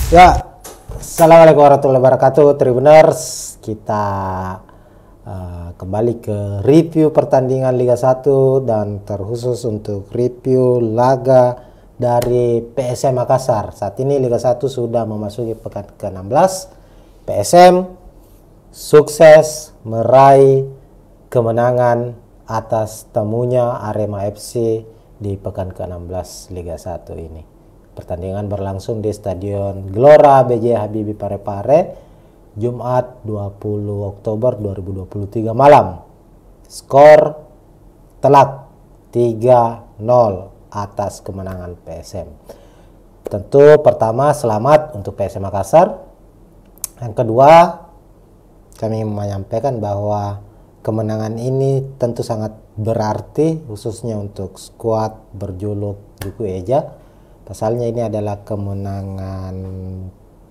Ya, assalamualaikum warahmatullahi wabarakatuh, Tribuners. Kita kembali ke review pertandingan Liga 1 dan terkhusus untuk review laga dari PSM Makassar. Saat ini Liga 1 sudah memasuki pekan ke-16. PSM sukses meraih kemenangan atas temunya Arema FC di pekan ke-16 Liga 1 ini. Pertandingan berlangsung di Stadion Gelora B.J. Habibie Parepare, Jumat 20 Oktober 2023 malam. Skor telak 3-0 atas kemenangan PSM. Tentu pertama selamat untuk PSM Makassar. Yang kedua, kami menyampaikan bahwa kemenangan ini tentu sangat berarti khususnya untuk skuad berjuluk Duku Eja. Pasalnya ini adalah kemenangan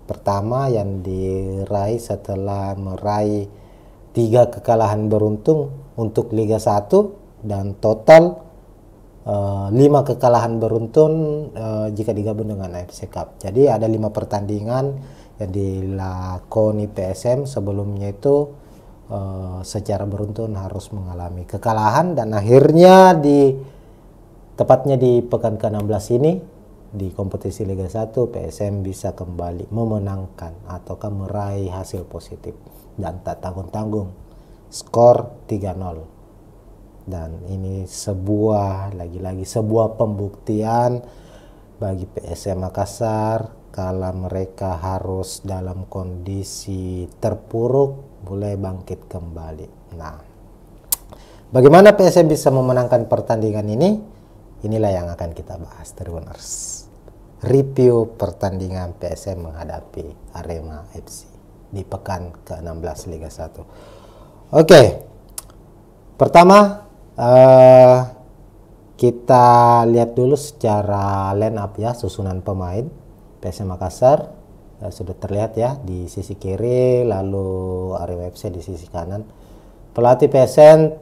pertama yang diraih setelah meraih 3 kekalahan beruntun untuk Liga 1 dan total 5 kekalahan beruntun jika digabung dengan AFC Cup. Jadi ada 5 pertandingan yang dilakoni PSM sebelumnya itu secara beruntun harus mengalami kekalahan, dan akhirnya tepatnya di pekan ke-16 ini di kompetisi Liga 1 PSM bisa kembali memenangkan ataukah meraih hasil positif dan tak tanggung-tanggung, skor 3-0. Dan ini lagi-lagi sebuah pembuktian bagi PSM Makassar kala mereka harus dalam kondisi terpuruk mulai bangkit kembali. Nah, bagaimana PSM bisa memenangkan pertandingan ini? Inilah yang akan kita bahas, Tribuners. Review pertandingan PSM menghadapi Arema FC di pekan ke-16 Liga 1. Oke. Pertama, kita lihat dulu secara line up ya, susunan pemain PSM Makassar. Sudah terlihat ya di sisi kiri, lalu Arema FC di sisi kanan. Pelatih PSM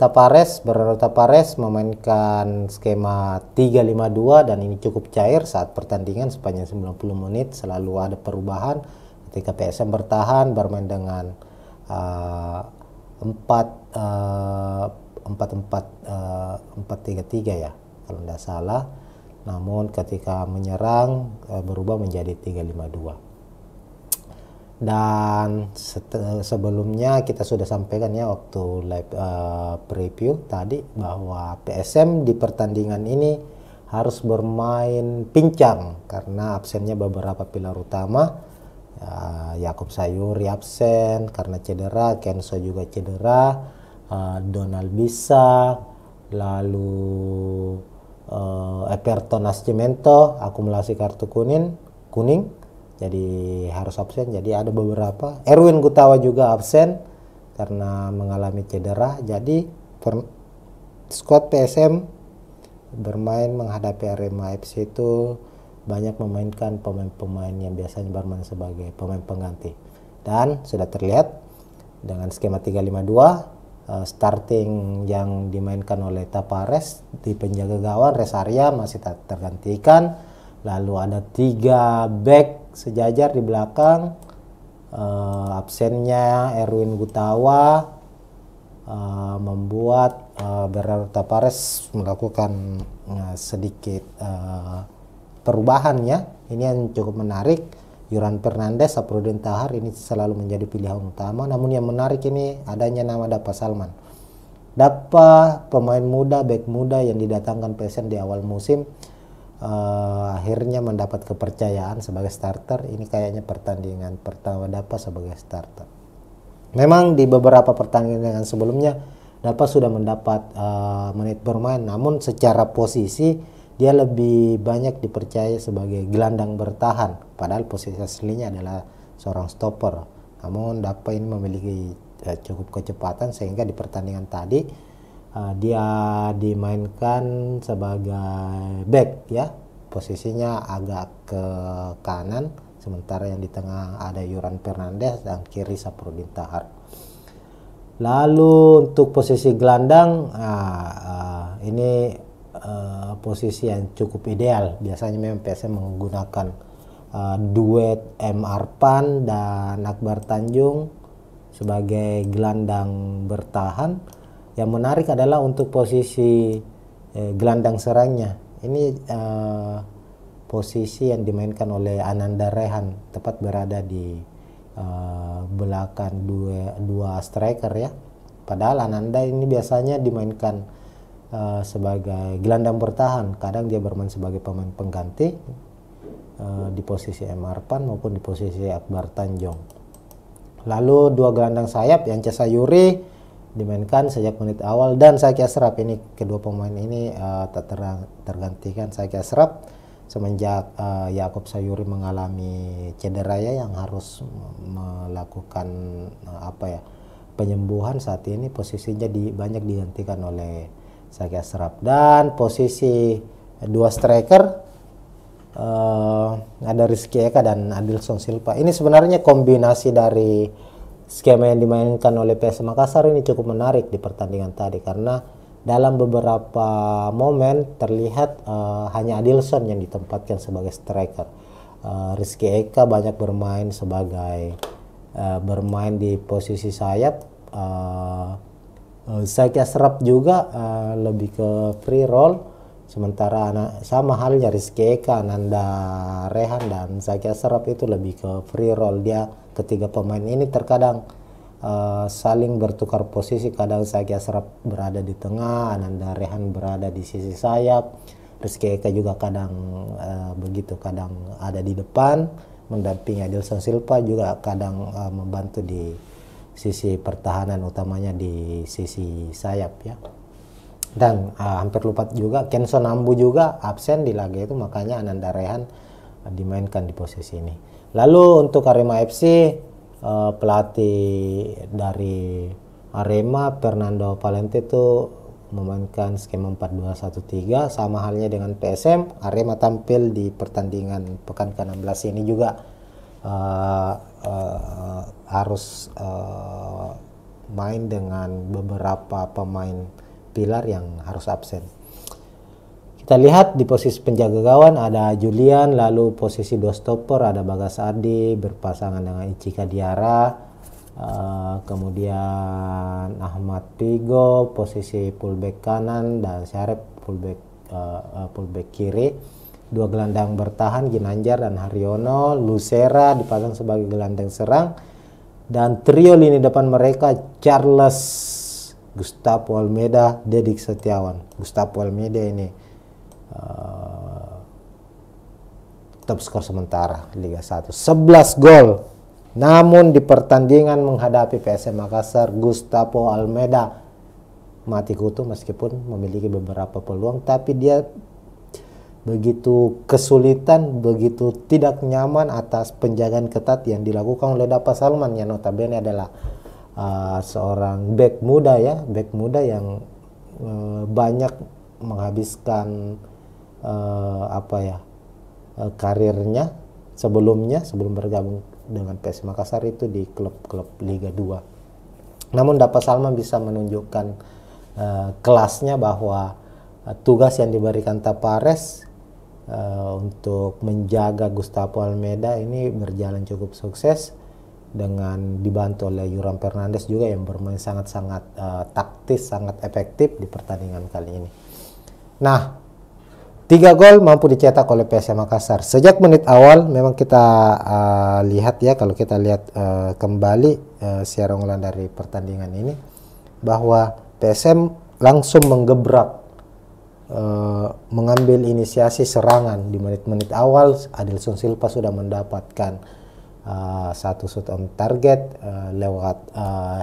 Bernardo Tapares memainkan skema 3-5-2 dan ini cukup cair saat pertandingan. Sepanjang 90 menit selalu ada perubahan. Ketika PSM bertahan bermain dengan 4-3-3 ya kalau tidak salah. Namun ketika menyerang berubah menjadi 3-5-2. Dan sebelumnya kita sudah sampaikan ya waktu live preview tadi bahwa PSM di pertandingan ini harus bermain pincang karena absennya beberapa pilar utama. Yakub Sayuri absen karena cedera, Kenso juga cedera, Donald Bisa, lalu Everton Nascimento akumulasi kartu kuning, jadi harus absen. Jadi ada beberapa. Erwin Gutawa juga absen karena mengalami cedera. Jadi skuad PSM bermain menghadapi Arema FC itu banyak memainkan pemain-pemain yang biasanya bermain sebagai pemain pengganti. Dan sudah terlihat dengan skema 3-5-2 starting yang dimainkan oleh Tapares di penjaga gawang Resaria masih tak tergantikan. Lalu ada 3 back sejajar di belakang. Absennya Erwin Gutawa membuat Bernardo Tapares melakukan sedikit perubahannya. Ini yang cukup menarik. Yuran Fernandes, Saprudin Tahar ini selalu menjadi pilihan utama. Namun yang menarik ini adanya nama Dapa Salman. Dapa pemain muda, back muda yang didatangkan PSM di awal musim. Akhirnya mendapat kepercayaan sebagai starter. Ini kayaknya pertandingan pertama Dapa sebagai starter. Memang di beberapa pertandingan sebelumnya Dapa sudah mendapat menit bermain, namun secara posisi dia lebih banyak dipercaya sebagai gelandang bertahan, padahal posisi aslinya adalah seorang stopper. Namun Dapa ini memiliki cukup kecepatan sehingga di pertandingan tadi dia dimainkan sebagai back ya, posisinya agak ke kanan, sementara yang di tengah ada Yuran Fernandes dan kiri Saprudin Tahar. Lalu untuk posisi gelandang ini posisi yang cukup ideal. Biasanya memang PSM menggunakan duet M. Arpan dan Akbar Tanjung sebagai gelandang bertahan. Yang menarik adalah untuk posisi gelandang serangnya. Ini posisi yang dimainkan oleh Ananda Rehan, tepat berada di belakang dua striker ya. Padahal Ananda ini biasanya dimainkan sebagai gelandang bertahan. Kadang dia bermain sebagai pemain pengganti di posisi M. Arpan maupun di posisi Akbar Tanjung. Lalu dua gelandang sayap, Yance Sayuri dimainkan sejak menit awal dan Zaki Ashraf. Ini kedua pemain ini tak tergantikan Zaki Ashraf semenjak Yaakob Sayuri mengalami cedera ya, yang harus melakukan penyembuhan. Saat ini posisinya banyak digantikan oleh Zaki Ashraf. Dan posisi dua striker ada Rizky Eka dan Adilson Silva. Ini sebenarnya kombinasi dari skema yang dimainkan oleh PSM Makassar ini cukup menarik di pertandingan tadi, karena dalam beberapa momen terlihat hanya Adilson yang ditempatkan sebagai striker. Rizky Eka banyak bermain bermain di posisi sayap. Zaki Ashraf juga lebih ke free roll. Sementara sama halnya Rizky Eka, Ananda Rehan dan Zaki Ashraf itu lebih ke free roll. Dia ketiga pemain ini terkadang saling bertukar posisi. Kadang Zaki Ashraf berada di tengah, Ananda Rehan berada di sisi sayap, Rizky Eka juga kadang begitu, kadang ada di depan mendampingi Adilson Silva, juga kadang membantu di sisi pertahanan, utamanya di sisi sayap ya. Dan hampir lupa juga, Kenson Ambu juga absen di laga itu, makanya Ananda Rehan dimainkan di posisi ini. Lalu untuk Arema FC, pelatih dari Arema, Fernando Valente, itu memainkan skema 4-2-1-3. Sama halnya dengan PSM, Arema tampil di pertandingan pekan ke-16 ini juga harus main dengan beberapa pemain pilar yang harus absen. Kita lihat di posisi penjaga gawang ada Julian, lalu posisi dua stopper ada Bagas Adi berpasangan dengan Ichika Diarra, kemudian Ahmad Pigo posisi fullback kanan dan Syarif fullback kiri. Dua gelandang bertahan Ginanjar dan Haryono, Lucera dipasang sebagai gelandang serang, dan trio lini depan mereka Charles, Gustavo Almeida, Dedik Setiawan. Gustavo Almeida ini top skor sementara Liga 1, 11 gol. Namun di pertandingan menghadapi PSM Makassar, Gustavo Almeida mati kutu meskipun memiliki beberapa peluang, tapi dia begitu kesulitan, begitu tidak nyaman atas penjagaan ketat yang dilakukan oleh Dapa Salman, yang notabene adalah seorang back muda yang banyak menghabiskan karirnya sebelum bergabung dengan PSM Makassar itu di klub-klub Liga 2. Namun Dapa Salman bisa menunjukkan kelasnya, bahwa tugas yang diberikan Tapares untuk menjaga Gustavo Almeida ini berjalan cukup sukses, dengan dibantu oleh Yuram Fernandes juga yang bermain sangat-sangat taktis, sangat efektif di pertandingan kali ini. Nah, 3 gol mampu dicetak oleh PSM Makassar. Sejak menit awal memang kita lihat ya, kalau kita lihat kembali siaran ulang dari pertandingan ini, bahwa PSM langsung menggebrak, mengambil inisiasi serangan. Di menit-menit awal Adilson Silva sudah mendapatkan satu shoot on target lewat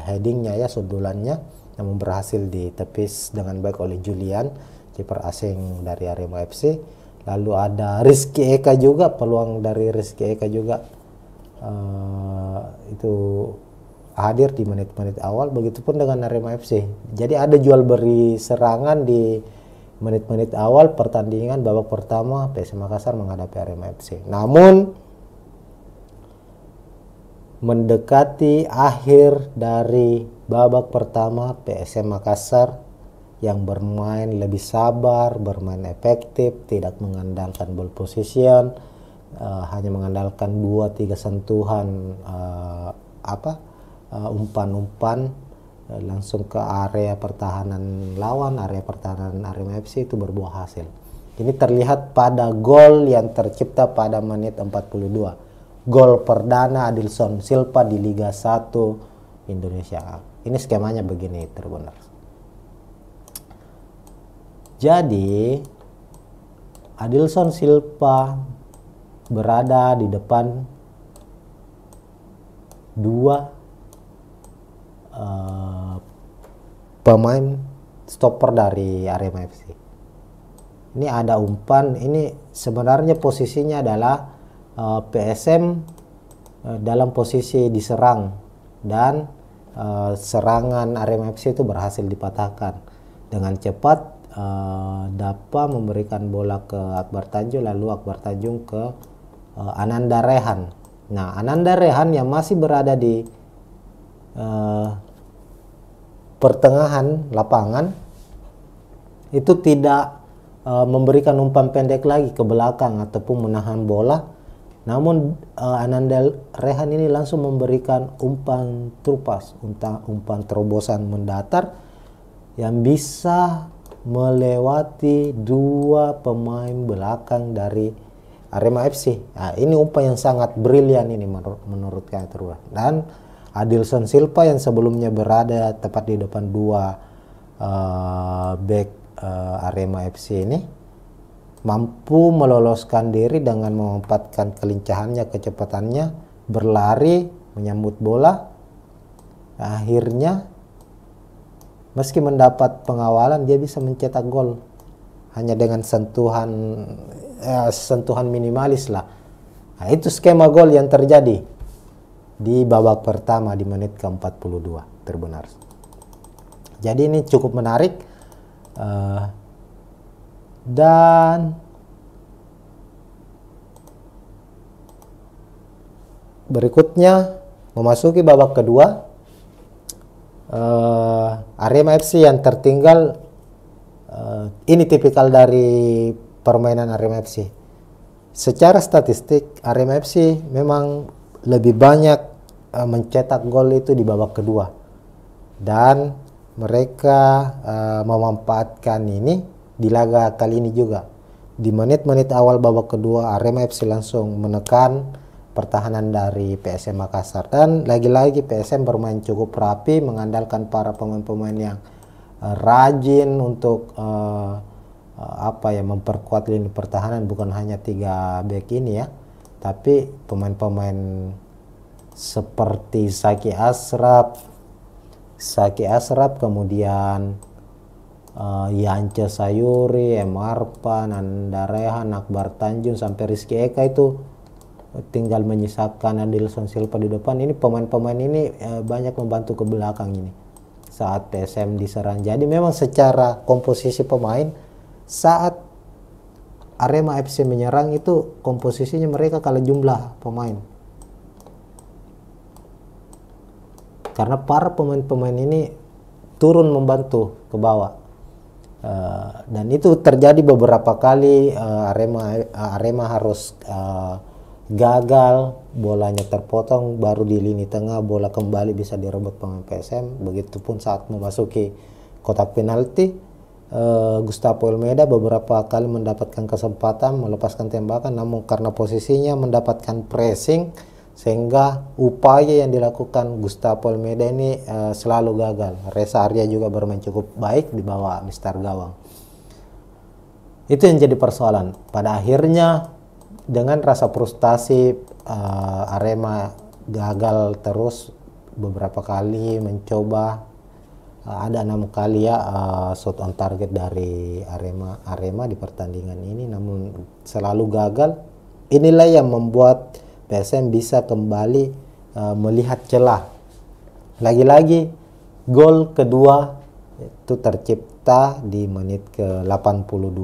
headingnya ya, sundulannya, namun berhasil ditepis dengan baik oleh Julian, kiper asing dari Arema FC. Lalu ada Rizky Eka juga, peluang dari Rizky Eka juga itu hadir di menit-menit awal, begitupun dengan Arema FC. Jadi ada jual beri serangan di menit-menit awal pertandingan babak pertama PSM Makassar menghadapi Arema FC. Namun mendekati akhir dari babak pertama, PSM Makassar yang bermain lebih sabar, bermain efektif, tidak mengandalkan ball position, hanya mengandalkan 2-3 sentuhan umpan-umpan langsung ke area pertahanan lawan, area pertahanan Arema FC, itu berbuah hasil. Ini terlihat pada gol yang tercipta pada menit 42. Gol perdana Adilson Silva di Liga 1 Indonesia. Ini skemanya begini, terbenar. Jadi Adilson Silva berada di depan dua pemain stopper dari Arema FC. Ini ada umpan, ini sebenarnya posisinya adalah PSM dalam posisi diserang, dan serangan Arema FC itu berhasil dipatahkan dengan cepat. Dapa memberikan bola ke Akbar Tanjung, lalu Akbar Tanjung ke Ananda Rehan. Nah, Ananda Rehan yang masih berada di pertengahan lapangan itu tidak memberikan umpan pendek lagi ke belakang ataupun menahan bola, namun Ananda Rehan ini langsung memberikan umpan trupas, umpan terobosan mendatar yang bisa melewati dua pemain belakang dari Arema FC. Nah, ini umpan yang sangat brilian ini menurut saya. Dan Adilson Silva yang sebelumnya berada tepat di depan dua back Arema FC ini mampu meloloskan diri dengan memanfaatkan kelincahannya, kecepatannya, berlari, menyambut bola. Akhirnya meski mendapat pengawalan, dia bisa mencetak gol hanya dengan sentuhan minimalis lah. Nah, itu skema gol yang terjadi di babak pertama di menit ke-42, terbenar. Jadi ini cukup menarik, dan berikutnya memasuki babak kedua. Arema FC yang tertinggal, ini tipikal dari permainan Arema FC. Secara statistik Arema FC memang lebih banyak mencetak gol itu di babak kedua, dan mereka memanfaatkan ini di laga kali ini juga. Di menit-menit awal babak kedua Arema FC langsung menekan pertahanan dari PSM Makassar, dan lagi-lagi PSM bermain cukup rapi, mengandalkan para pemain-pemain yang rajin untuk memperkuat lini pertahanan. Bukan hanya 3 back ini ya, tapi pemain-pemain seperti Saki Asraf, kemudian Yance Sayuri, Emarpan, Ananda Rehan, Akbar Tanjung, sampai Rizky Eka itu tinggal menyisakan Adilson Silva di depan. Ini pemain-pemain ini banyak membantu ke belakang ini saat PSM diserang. Jadi memang secara komposisi pemain saat Arema FC menyerang itu komposisinya mereka kalah jumlah pemain, karena para pemain-pemain ini turun membantu ke bawah. Dan itu terjadi beberapa kali. Arema harus gagal, bolanya terpotong, baru di lini tengah bola kembali bisa direbut pemain PSM. Begitupun saat memasuki kotak penalti, Gustavo Almeida beberapa kali mendapatkan kesempatan melepaskan tembakan, namun karena posisinya mendapatkan pressing sehingga upaya yang dilakukan Gustavo Almeida ini selalu gagal. Reza Arya juga bermain cukup baik di bawah Mister Gawang. Itu yang jadi persoalan. Pada akhirnya dengan rasa frustasi, Arema gagal terus beberapa kali mencoba, ada 6 kali ya shot on target dari Arema di pertandingan ini, namun selalu gagal. Inilah yang membuat PSM bisa kembali melihat celah. Lagi-lagi gol kedua itu tercipta di menit ke-82.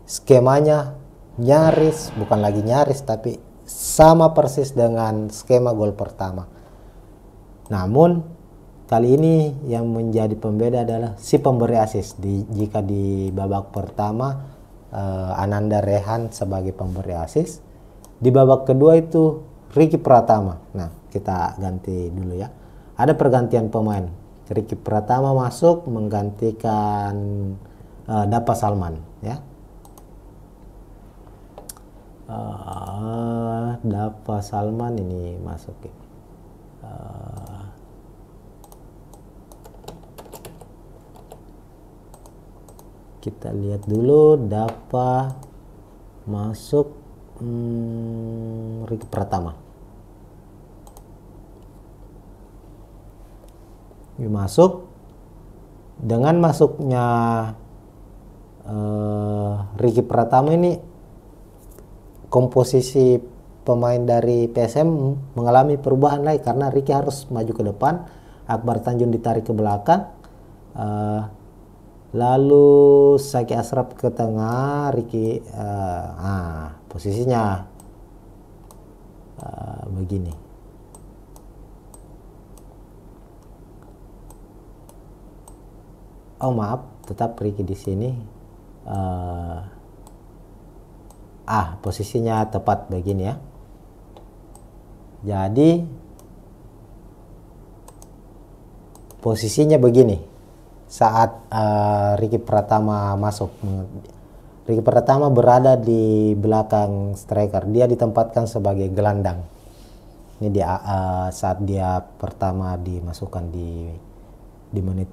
Skemanya nyaris, bukan lagi nyaris, tapi sama persis dengan skema gol pertama. Namun kali ini yang menjadi pembeda adalah si pemberi assist. Jika di babak pertama Ananda Rehan sebagai pemberi assist, Di babak kedua itu Ricky Pratama. Nah, kita ganti dulu ya. Ada pergantian pemain. Ricky Pratama masuk menggantikan Dapa Salman ya. Dapa Salman ini masuk. Kita lihat dulu Dapa masuk Ricky Pratama. Ini masuk. Dengan masuknya Ricky Pratama ini, komposisi pemain dari PSM mengalami perubahan lagi karena Ricky harus maju ke depan, Akbar Tanjung ditarik ke belakang, lalu Saki Ashraf ke tengah, Ricky posisinya begini. Oh maaf, tetap Ricky di sini. Posisinya tepat begini ya. Jadi posisinya begini saat Ricky Pratama masuk. Ricky Pratama berada di belakang striker. Dia ditempatkan sebagai gelandang. Ini dia saat dia pertama dimasukkan di menit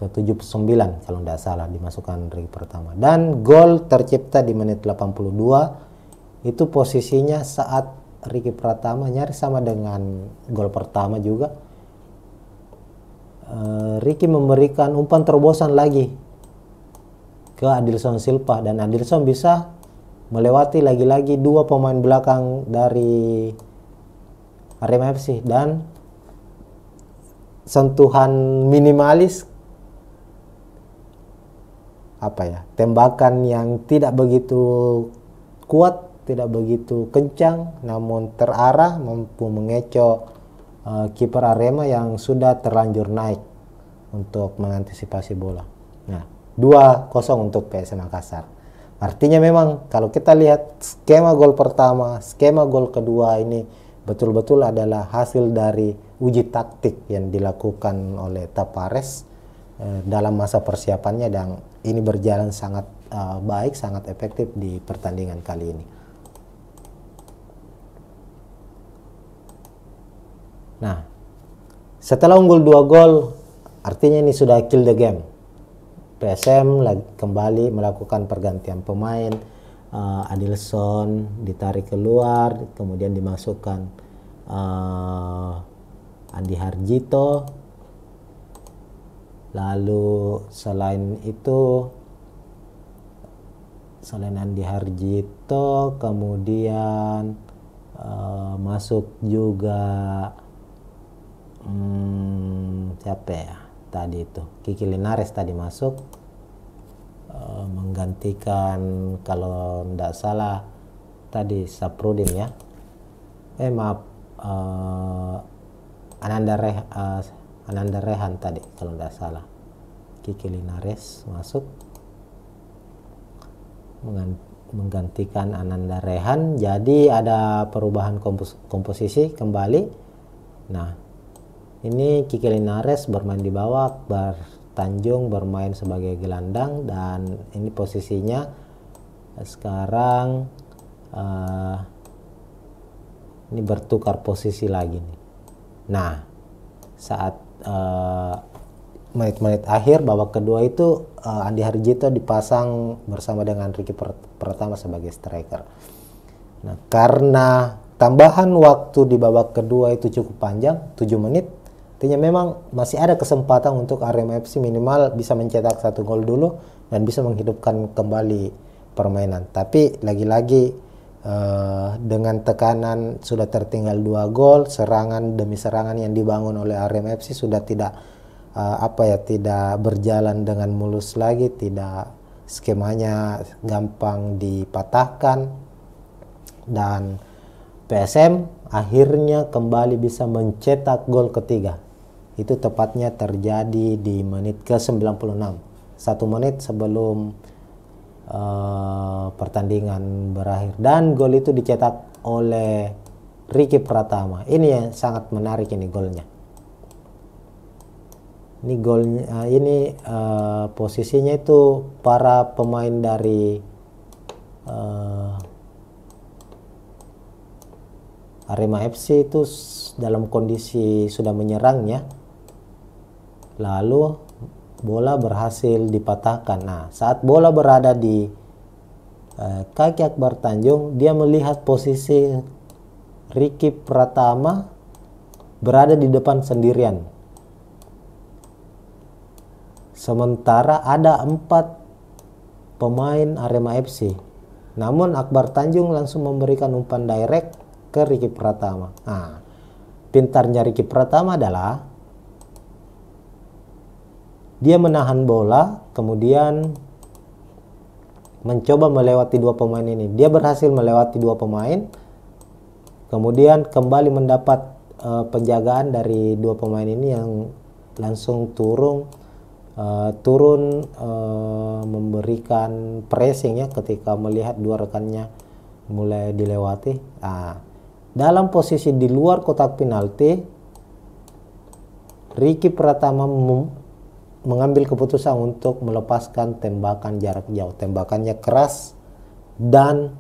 ke-79 kalau tidak salah dimasukkan Ricky Pratama. Dan gol tercipta di menit 82 itu posisinya saat Ricky Pratama nyaris sama dengan gol pertama juga. Ricky memberikan umpan terobosan lagi ke Adilson Silva dan Adilson bisa melewati lagi-lagi dua pemain belakang dari Arema FC dan sentuhan minimalis tembakan yang tidak begitu kuat, tidak begitu kencang, namun terarah mampu mengecoh kiper Arema yang sudah terlanjur naik untuk mengantisipasi bola. Nah, 2-0 untuk PSM Makassar. Artinya memang kalau kita lihat skema gol pertama, skema gol kedua ini betul-betul adalah hasil dari uji taktik yang dilakukan oleh Tapares dalam masa persiapannya, dan ini berjalan sangat baik, sangat efektif di pertandingan kali ini. Nah, setelah unggul 2 gol, artinya ini sudah kill the game. PSM kembali melakukan pergantian pemain. Adilson ditarik keluar, kemudian dimasukkan Andi Harjito. Lalu selain Andi Harjito, kemudian masuk juga siapa ya tadi itu, Kiki Linares tadi masuk menggantikan kalau tidak salah tadi Saprudin ya, Ananda Rehan tadi kalau tidak salah. Kiki Linares masuk menggantikan Ananda Rehan, jadi ada perubahan komposisi kembali. Nah, ini Kiki Linares bermain di bawah, Akbar Tanjung bermain sebagai gelandang, dan ini posisinya sekarang ini bertukar posisi lagi nih. Nah, saat menit-menit akhir babak kedua itu Andi Harjito dipasang bersama dengan Ricky Pratama sebagai striker. Nah, karena tambahan waktu di babak kedua itu cukup panjang, 7 menit, artinya memang masih ada kesempatan untuk Arema FC minimal bisa mencetak 1 gol dulu dan bisa menghidupkan kembali permainan. Tapi lagi-lagi dengan tekanan sudah tertinggal 2 gol, serangan demi serangan yang dibangun oleh Arema FC sudah tidak tidak berjalan dengan mulus lagi, tidak, skemanya gampang dipatahkan, dan PSM akhirnya kembali bisa mencetak gol ketiga. Itu tepatnya terjadi di menit ke-96, 1 menit sebelum pertandingan berakhir, dan gol itu dicetak oleh Ricky Pratama. Ini yang sangat menarik, ini golnya. Ini golnya, ini posisinya itu para pemain dari Arema FC itu dalam kondisi sudah menyerang ya. Lalu bola berhasil dipatahkan. Nah, saat bola berada di kaki Akbar Tanjung, dia melihat posisi Ricky Pratama berada di depan sendirian. Sementara ada 4 pemain Arema FC. Namun Akbar Tanjung langsung memberikan umpan direct ke Ricky Pratama. Nah, pintarnya Ricky Pratama adalah dia menahan bola, kemudian mencoba melewati 2 pemain ini. Dia berhasil melewati 2 pemain, kemudian kembali mendapat penjagaan dari 2 pemain ini yang langsung turun memberikan pressing ya ketika melihat 2 rekannya mulai dilewati. Nah, dalam posisi di luar kotak penalti, Ricky Pratama mengambil keputusan untuk melepaskan tembakan jarak jauh. Tembakannya keras dan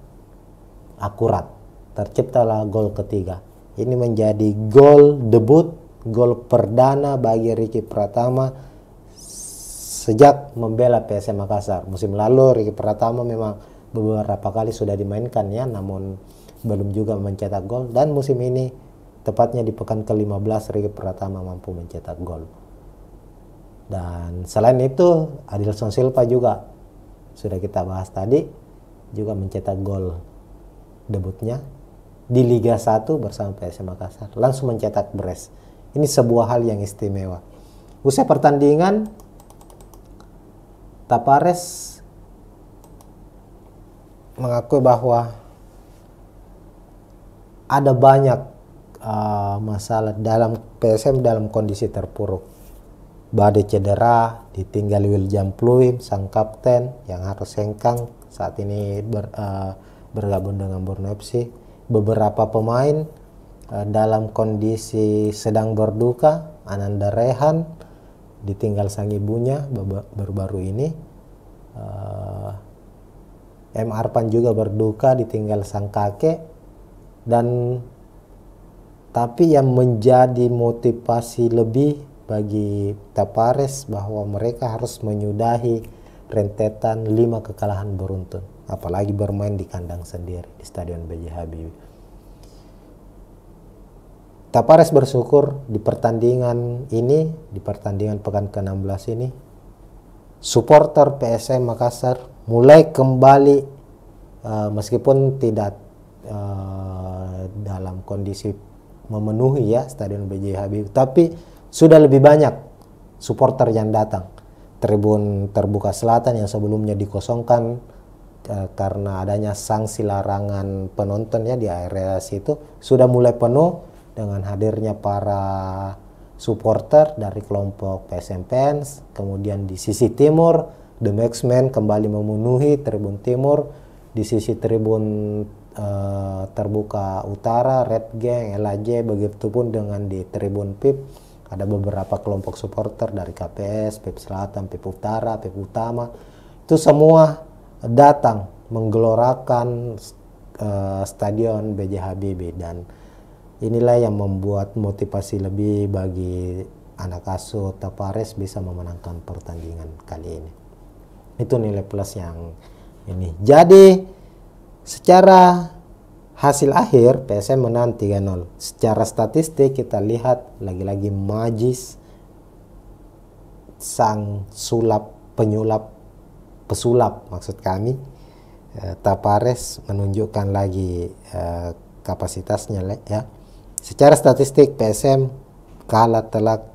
akurat. Terciptalah gol ketiga. Ini menjadi gol debut, gol perdana bagi Ricky Pratama sejak membela PSM Makassar. Musim lalu Ricky Pratama memang beberapa kali sudah dimainkan ya, namun belum juga mencetak gol. Dan musim ini, tepatnya di pekan ke-15, Ricky Pratama mampu mencetak gol. Dan selain itu, Adilson Silva juga sudah kita bahas tadi, juga mencetak gol debutnya di Liga 1 bersama PSM Makassar. Langsung mencetak brace. Ini sebuah hal yang istimewa. Usai pertandingan, Tapares mengakui bahwa ada banyak masalah dalam PSM dalam kondisi terpuruk. Bade cedera, ditinggal William Pluim, sang kapten yang harus hengkang saat ini bergabung dengan Borneo FC. Beberapa pemain dalam kondisi sedang berduka. Ananda Rehan ditinggal sang ibunya baru-baru ini. M. Arpan juga berduka, ditinggal sang kakek. Dan tapi yang menjadi motivasi lebih bagi Tapares bahwa mereka harus menyudahi rentetan 5 kekalahan beruntun, apalagi bermain di kandang sendiri di Stadion B.J. Habibie. Tapares bersyukur di pertandingan ini, di pertandingan pekan ke-16 ini, supporter PSM Makassar mulai kembali meskipun tidak dalam kondisi memenuhi ya Stadion B.J. Habibie, tapi sudah lebih banyak supporter yang datang. Tribun terbuka selatan yang sebelumnya dikosongkan karena adanya sanksi larangan penonton ya di area situ sudah mulai penuh dengan hadirnya para supporter dari kelompok PSM Fans. Kemudian di sisi timur, The Maxmen kembali memenuhi tribun timur. Di sisi tribun terbuka utara, Red Gang, LAJ, begitupun dengan di tribun PIP. Ada beberapa kelompok supporter dari KPS, PIP Selatan, PIP Utara, PIP Utama. Itu semua datang menggelorakan Stadion B.J. Habibie, dan inilah yang membuat motivasi lebih bagi anak asuh Tapares bisa memenangkan pertandingan kali ini. Itu nilai plus yang ini. Jadi secara hasil akhir PSM menang 3-0. Secara statistik kita lihat lagi-lagi Majis, sang pesulap maksud kami, Tapares menunjukkan lagi kapasitasnya ya. Secara statistik PSM kalah telak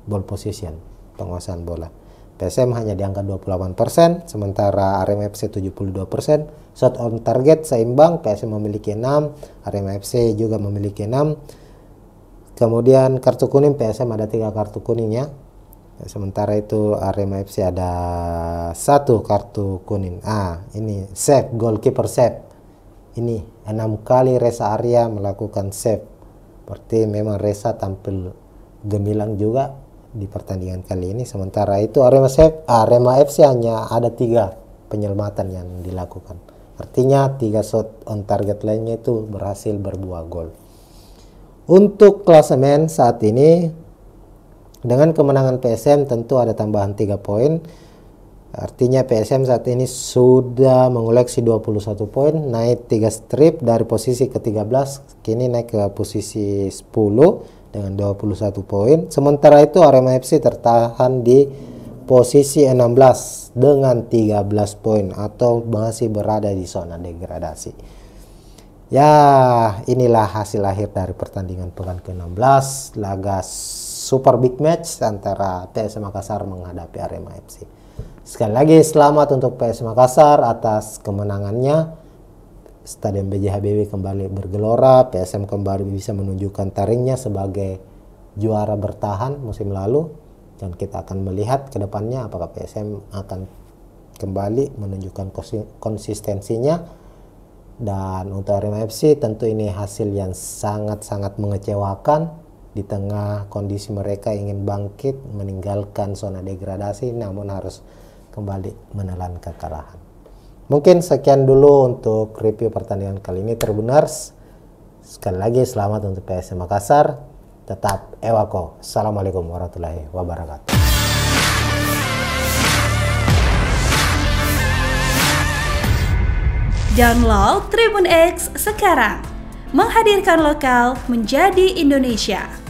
ball position, penguasaan bola. PSM hanya di angka 28%, sementara Arema FC 72%. Shot on target seimbang, PSM memiliki 6, Arema FC juga memiliki 6. Kemudian kartu kuning, PSM ada 3 kartu kuningnya. Sementara itu Arema FC ada 1 kartu kuning. Ini save, goalkeeper save. ini 6 kali Reza Arya melakukan save. Berarti memang Reza tampil gemilang juga di pertandingan kali ini. Sementara itu Arema FC hanya ada 3 penyelamatan yang dilakukan. Artinya 3 shot on target lainnya itu berhasil berbuah gol. Untuk klasemen saat ini dengan kemenangan PSM tentu ada tambahan 3 poin. Artinya PSM saat ini sudah mengoleksi 21 poin, naik 3 strip dari posisi ke-13, kini naik ke posisi 10 dengan 21 poin. Sementara itu Arema FC tertahan di posisi 16 dengan 13 poin atau masih berada di zona degradasi. Ya, inilah hasil akhir dari pertandingan pekan ke-16 laga super big match antara PSM Makassar menghadapi Arema FC. Sekali lagi selamat untuk PSM Makassar atas kemenangannya. Stadion B.J. Habibie kembali bergelora, PSM kembali bisa menunjukkan taringnya sebagai juara bertahan musim lalu, dan kita akan melihat ke depannya apakah PSM akan kembali menunjukkan konsistensinya. Dan untuk Arema FC tentu ini hasil yang sangat-sangat mengecewakan di tengah kondisi mereka ingin bangkit meninggalkan zona degradasi, namun harus kembali menelan kekalahan. Mungkin sekian dulu untuk review pertandingan kali ini Tribuners. Sekali lagi selamat untuk PSM Makassar. Tetap Ewako. Assalamualaikum warahmatullahi wabarakatuh. Download Tribun X sekarang. Menghadirkan lokal menjadi Indonesia.